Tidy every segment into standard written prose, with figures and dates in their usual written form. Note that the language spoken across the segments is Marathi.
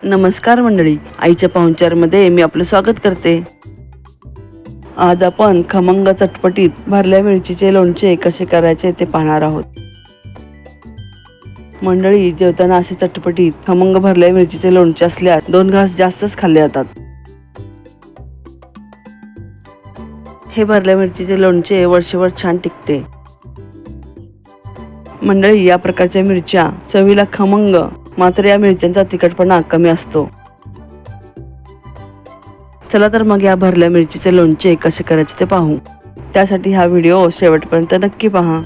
नमस्कार मंडळी, आईच्या पाहुणचारमध्ये मी आपलं स्वागत करते। आज आपण खमंग चटपटीत भरल्या मिरचीचे लोणचे कसे करायचे ते पाहणार आहोत। मंडळी, जेवताना असे चटपटीत खमंग भरल्या मिरचीचे लोणचे असल्यास 2 घास जास्तच खाल्ले जातात। हे भरल्या मिरचीचे लोणचे वर्षभर छान टिकते। मंडळी, या प्रकारच्या मिरच्या चवीला खमंग, मात्र या मिरच्यांचा तिखटपणा कमी असतो। चला तर मग या भरल्या मिरचीचे लोणचे कसे करायचे ते पाहू। त्यासाठी हा व्हिडिओ शेवटपर्यंत नक्की पहा।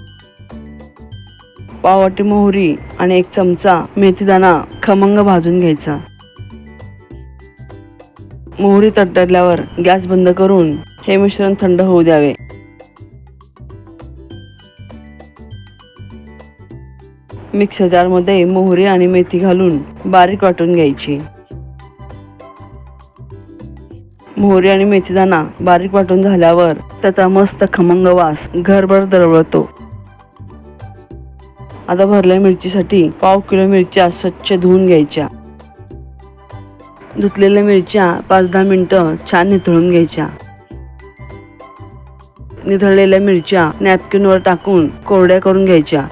पाववाटी मोहरी आणि 1 चमचा मेथीदाणा खमंग भाजून घ्यायचा। मोहरी तडतडल्यावर गॅस बंद करून हे मिश्रण थंड होऊ द्यावे। मिक्सर जार मध्ये मोहरी आणि मेथी घालून बारीक वाटून घ्यायची। मोहरी आणि मेथीदाणा बारीक वाटून झाल्यावर त्याचा मस्त खमंग वास घरभर दरवळतो। आता भरल्या मिरचीसाठी पाव किलो मिरच्या स्वच्छ धुवून घ्यायच्या। धुतलेल्या मिरच्या 5-10 मिनिटं छान निथळून घ्यायच्या। निथळलेल्या मिरच्या नॅपकिनवर टाकून कोरड्या करून घ्यायच्या।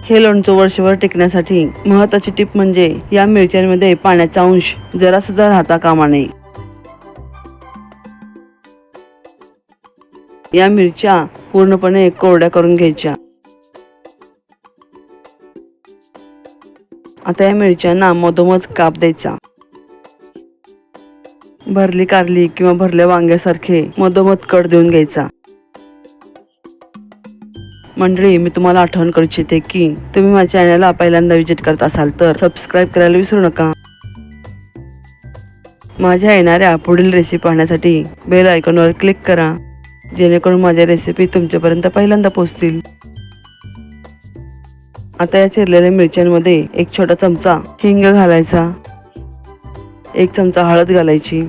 हे लोणचं वर्षभर टिकण्यासाठी महत्त्वाची टीप म्हणजे या मिरच्यांमध्ये पाण्याचा अंश जरा सुद्धा राहता कामा नये। या मिरच्या पूर्णपणे कोरड्या करून घ्यायच्या। आता या मिरच्यांना मधोमध काप द्यायचा। भरली कारली किंवा भरल्या वांग्यासारखे मधोमध कट देऊन घ्यायचा। मंडळी, मी तुम्हाला आठवण करू इच्छिते की तुम्ही माझ्या चॅनलला पहिल्यांदा विजिट करत असाल तर सबस्क्राईब करायला विसरू नका। माझ्या येणाऱ्या पुढील रेसिपी पाहण्यासाठी बेल आयकॉनवर क्लिक करा, जेणेकरून माझ्या रेसिपी तुमच्यापर्यंत पहिल्यांदा पोहोचतील। आता या चिरलेल्या मिरच्यांमध्ये 1 छोटा चमचा हिंग घालायचा। 1 चमचा हळद घालायची।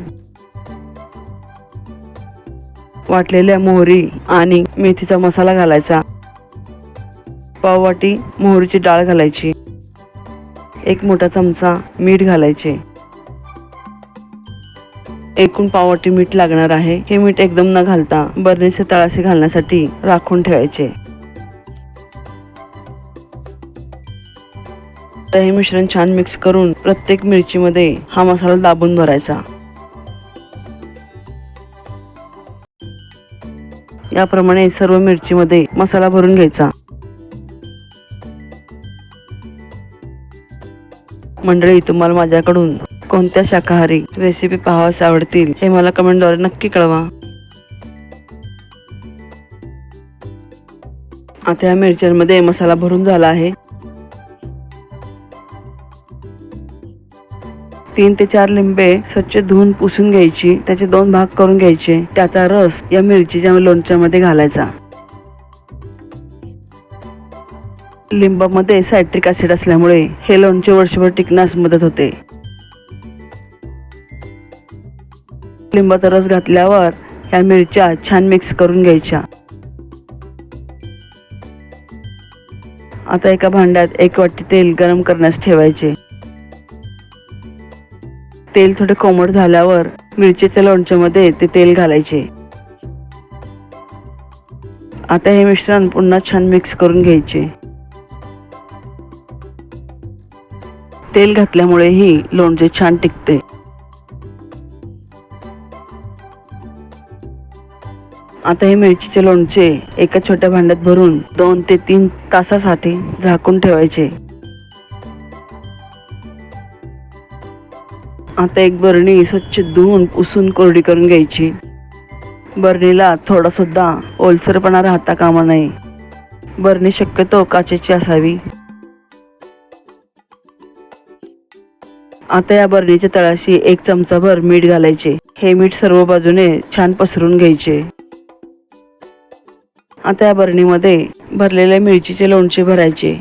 वाटलेल्या मोहरी आणि मेथीचा मसाला घालायचा। पाववाटी मोहरीची डाळ घालायची। 1 मोठा चमचा मीठ घालायचे। एकूण पाववाटी मीठ लागणार आहे। हे मीठ एकदम न घालता बरणीचे तळाशी घालण्यासाठी राखून ठेवायचे। आता हे मिश्रण छान मिक्स करून प्रत्येक मिरचीमध्ये हा मसाला दाबून भरायचा। याप्रमाणे सर्व मिरचीमध्ये मसाला भरून घ्यायचा। मंडळी, तुम्हाला माझ्याकडून कोणत्या शाकाहारी रेसिपी पाहाव्यास आवडतील हे मला कमेंटद्वारे नक्की कळवा। आता या मिरच्यांमध्ये मसाला भरून झाला आहे। 3 ते 4 लिंबे स्वच्छ धुवून पुसून घ्यायची। त्याचे 2 भाग करून घ्यायचे। त्याचा रस या मिरचीच्या लोणच्यामध्ये घालायचा। लिंबामध्ये सायट्रिक ऍसिड असल्यामुळे हे लोणचे वर्षभर टिकण्यास मदत होते। लिंबाचा रस घातल्यावर या मिरच्या छान मिक्स करून घ्यायच्या। आता एका भांड्यात 1 वाटी तेल गरम करण्यास ठेवायचे। तेल थोडे कोमट झाल्यावर मिरचीच्या लोणच्यामध्ये ते तेल घालायचे। आता हे मिश्रण पुन्हा छान मिक्स करून घ्यायचे। तेल घातल्यामुळेही लोणचे छान टिकते। आता हे मिरचीचे लोणचे एका छोट्या भांड्यात भरून 2 ते 3 तासासाठी झाकून ठेवायचे। आता एक बरणी स्वच्छ धुवून पुसून कोरडी करून घ्यायची। बरणीला थोडा सुद्धा ओलसरपणा राहता कामा नये। बरणी शक्यतो काचेची असावी। आता या बरणीच्या तळाशी 1 चमचाभर मीठ घालायचे। हे मीठ सर्व बाजूने छान पसरून घ्यायचे। आता या बरणीमध्ये भरलेल्या मिरचीचे लोणचे भरायचे।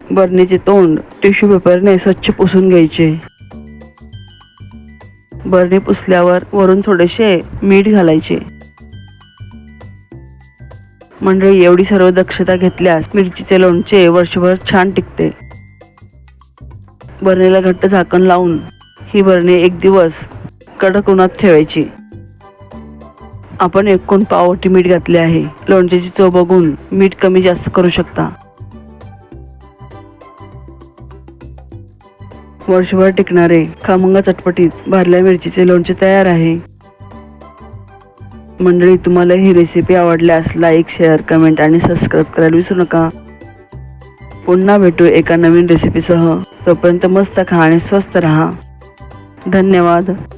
बरणीचे तोंड टिश्यू पेपरने स्वच्छ पुसून घ्यायचे। बरणी पुसल्यावर वरून थोडेसे मीठ घालायचे। मंडळी, एवढी सर्व दक्षता घेतल्यास मिरचीचे लोणचे वर्षभर छान टिकते। बरणीला घट्ट झाकण लावून ही बरणी 1 दिवस कडक उन्हात ठेवायची. आपण 1 पाववाटी मीठ घातले आहे. लोणच्याची चव बघून मीठ कमी जास्त करू शकता. वर्षभर टिकणारे खमंग चटपटीत भरल्या मिरचीचे लोणचे तयार आहे. मंडळी, तुम्हाला ही रेसिपी आवडल्यास लाईक, शेअर, कमेंट आणि सबस्क्राईब करायला विसरू नका. पुन्हा भेटू एका नवीन रेसिपीसह. तोपर्यंत मस्त खा आणि स्वस्त रहा. धन्यवाद.